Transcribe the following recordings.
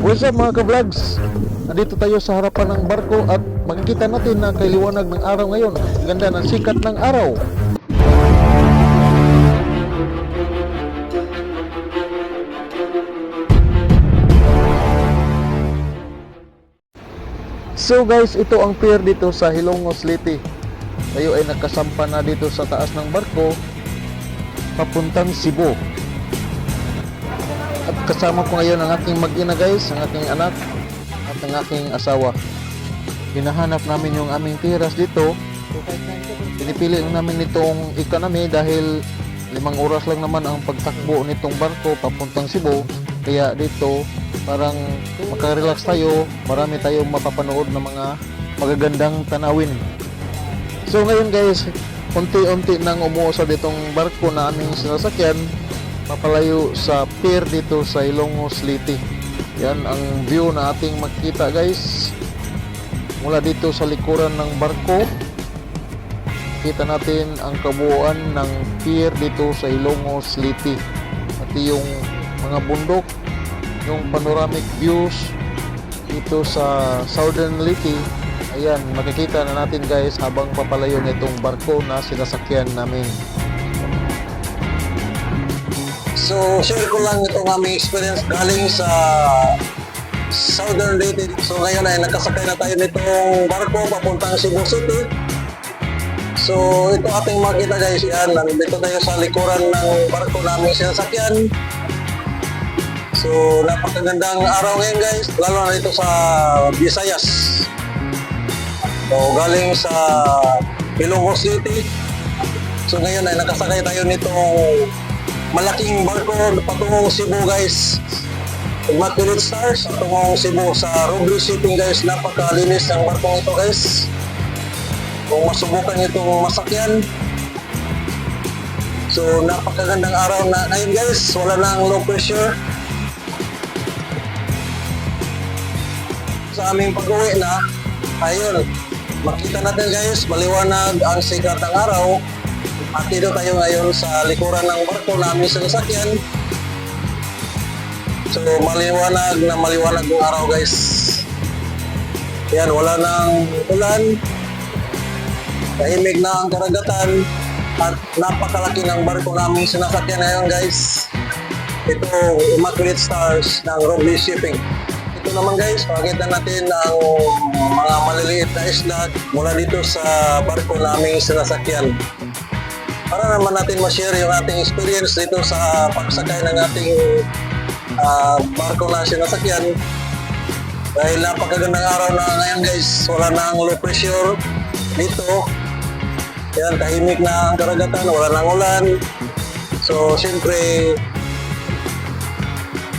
What's up mga ka-vlogs? Nandito tayo sa harapan ng barko at makikita natin na kay liwanag ng araw ngayon. Ganda ng sikat ng araw. So guys, ito ang pier dito sa Hilongos Leyte. Tayo ay nakasampa na dito sa taas ng barko papuntang Cebu. At kasama ko ngayon ang aking mag-ina guys, ang aking anak at ang aking asawa. Hinahanap namin yung aming tiras dito. Pinipili lang namin nitong economy dahil 5 oras lang naman ang pagtakbo nitong barko papuntang Cebu. Kaya dito parang makarelax tayo, marami tayong mapapanood ng mga magagandang tanawin. So ngayon guys, unti-unti nang umuusad itong barko na aming sinasakyan papalayo sa pier dito sa Hilongos Leyte. Yan ang view na ating makikita guys. Mula dito sa likuran ng barko, kita natin ang kabuuan ng pier dito sa Hilongos Leyte. Pati yung mga bundok, yung panoramic views dito sa Southern Leyte. Ayan, makikita na natin guys habang papalayo nitong barko na sinasakyan namin. So, share ko lang itong aming experience galing sa Southern Leyte. So, ngayon ay nakasakay na tayo nitong barko papuntang Cebu City. So, ito ating makita guys. Yan, nandito tayo sa likuran ng barko namin sinasakyan. So, napakagandang araw ngayon guys. Lalo na dito sa Visayas. So, galing sa Hilongos Leyte. So, ngayon ay nakasakay tayo nitong malaking barko patungong Cebu guys. Immaculate Stars patungong Cebu sa Robles Shipping guys. Napakalinis ng barko ito guys. Kung masubukan itong masakyan. So napakagandang araw na ngayon guys. Wala nang low pressure. Sa aming pag-uwi na, ayun, makita natin guys, maliwanag ang sikat ng araw. At dito tayo ngayon sa likuran ng barko namin sinasakyan. So maliwanag na maliwanag ng araw guys. Yan, wala nang ulan. Tahimik na ang karagatan. At napakalaki ng barko namin sinasakyan ngayon guys. Ito, Immaculate Stars ng Robles Shipping. Ito naman guys, pakita natin ang mga maliliit na isla mula dito sa barko namin sinasakyan. Para naman natin ma-share yung ating experience dito sa pagsakay ng ating barko na sinasakyan. Dahil napakagandang araw na ngayon guys, wala na ang low pressure dito. Yan, tahimik na ang karagatan, wala nang ulan. So, siyempre,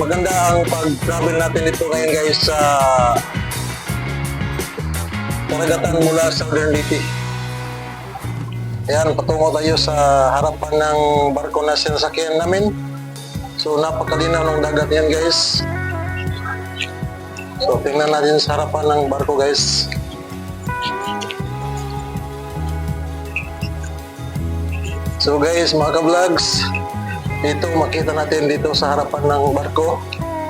maganda ang pag-travel natin dito ngayon guys sa karagatan mula sa Southern Leyte. Ayan, patungo tayo sa harapan ng barko na sinasakyan namin. So, napakalinaw ng dagat yan guys. So, tingnan natin sa harapan ng barko guys. So guys, mga ka-vlogs, dito makita natin dito sa harapan ng barko.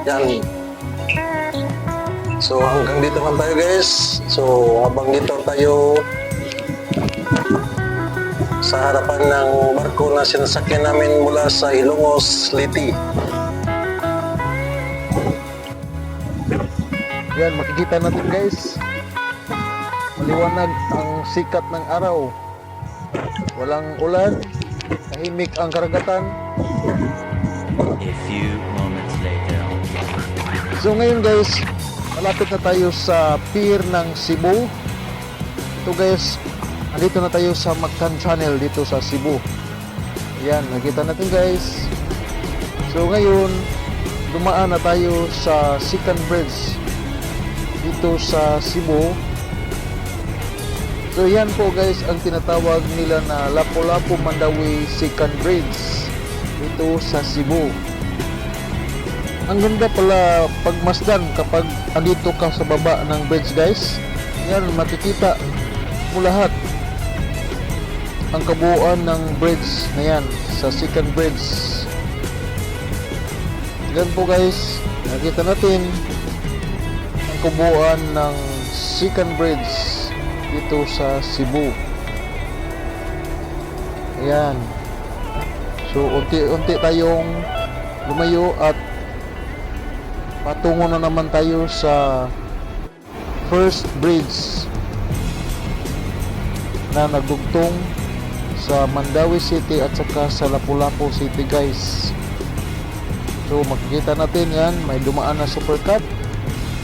Yan. So, hanggang dito lang tayo guys. So, habang dito tayo sa harapan ng barko na sinasakyan namin mula sa Hilongos Leyte. Yan, makikita natin guys. Maliwanag ang sikat ng araw. Walang ulan. Tahimik ang karagatan. A few moments later. So ngayon guys, malapit na tayo sa pier ng Cebu. Ito guys, andito na tayo sa Mactan Channel dito sa Cebu. Yan, nakita natin guys. So ngayon, dumaan na tayo sa second bridge dito sa Cebu. So yan po guys ang tinatawag nila na Lapu-Lapu Mandawi Second Bridge dito sa Cebu. Ang ganda pala pagmasdan kapag andito ka sa baba ng bridge guys. Yan, makikita mo lahat ang kabuuan ng bridge na yan sa second bridge. Yan po guys, nakita natin kubuan ng second bridge dito sa Cebu. Ayan. So unti-unti tayong lumayo at patungo na naman tayo sa first bridge na nagdugtong sa Mandawi City at saka sa Lapu-Lapu City, guys. So makikita natin yan, may dumaan na supercut.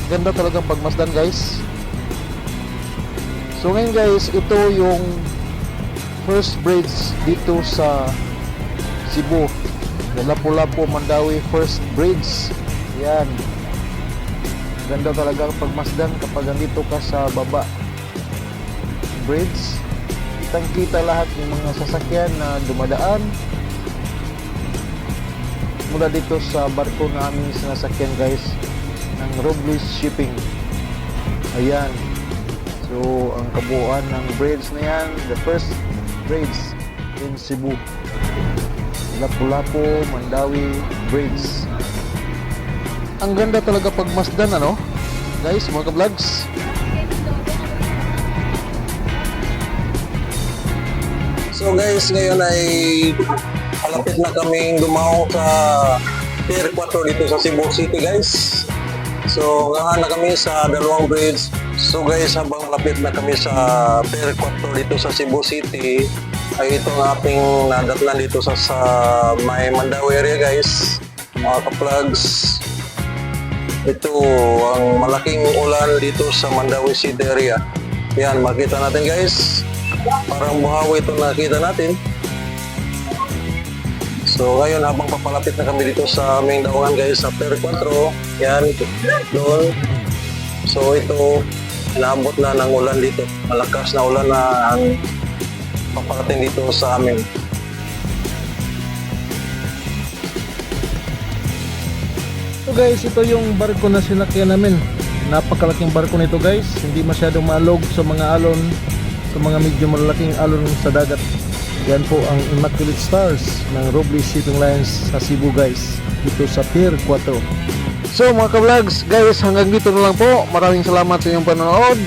Ganda talagang pagmasdan, guys. So ngayon, guys, ito yung first bridge dito sa Cebu, Lapu-Lapu Mandawi first bridge. Yan, ganda talaga ang pagmasdan kapag nandito ka sa baba bridge. Kitang kita lahat ng mga sasakyan na dumadaan mula dito sa barko na aming sinasakyan, guys, ng Robles Shipping. Ayan. So ang kabuuan ng bridge na yan, the first bridge in Cebu, Lapu-Lapu Mandawi Bridge. Ang ganda talaga pagmasdan, ano guys, mga ka-vlogs. So guys, ngayon ay malapit na kaming dumahong sa Pier 4 dito sa Cebu City, guys. So ngahan na kami sa dalawang bridge. So guys, habang malapit na kami sa Pier 4 dito sa Cebu City, ay ito ang ating nadatnan dito sa may Mandawi area, guys. Mga ka-vlogs, ito ang malaking ulan dito sa Mandawi City area. Yan, makita natin, guys. Parang buhawi ito nakita natin. So ngayon, habang papalapit na kami dito sa aming daungan, guys, sa Pier 4, yan, doon. So ito, inaabot na ng ulan dito. Malakas na ulan na ang paparating dito sa amin. So guys, ito yung barko na sinakyan namin. Napakalaking barko nito, guys. Hindi masyadong malog sa mga alon, sa mga medyo malalaking alon sa dagat. Yan po ang Immaculate Stars ng Robles Shipping Lines sa Cebu, guys, dito sa Pier 4. So mga ka-vlogs, guys, hanggang dito na lang po. Maraming salamat sa inyong panonood.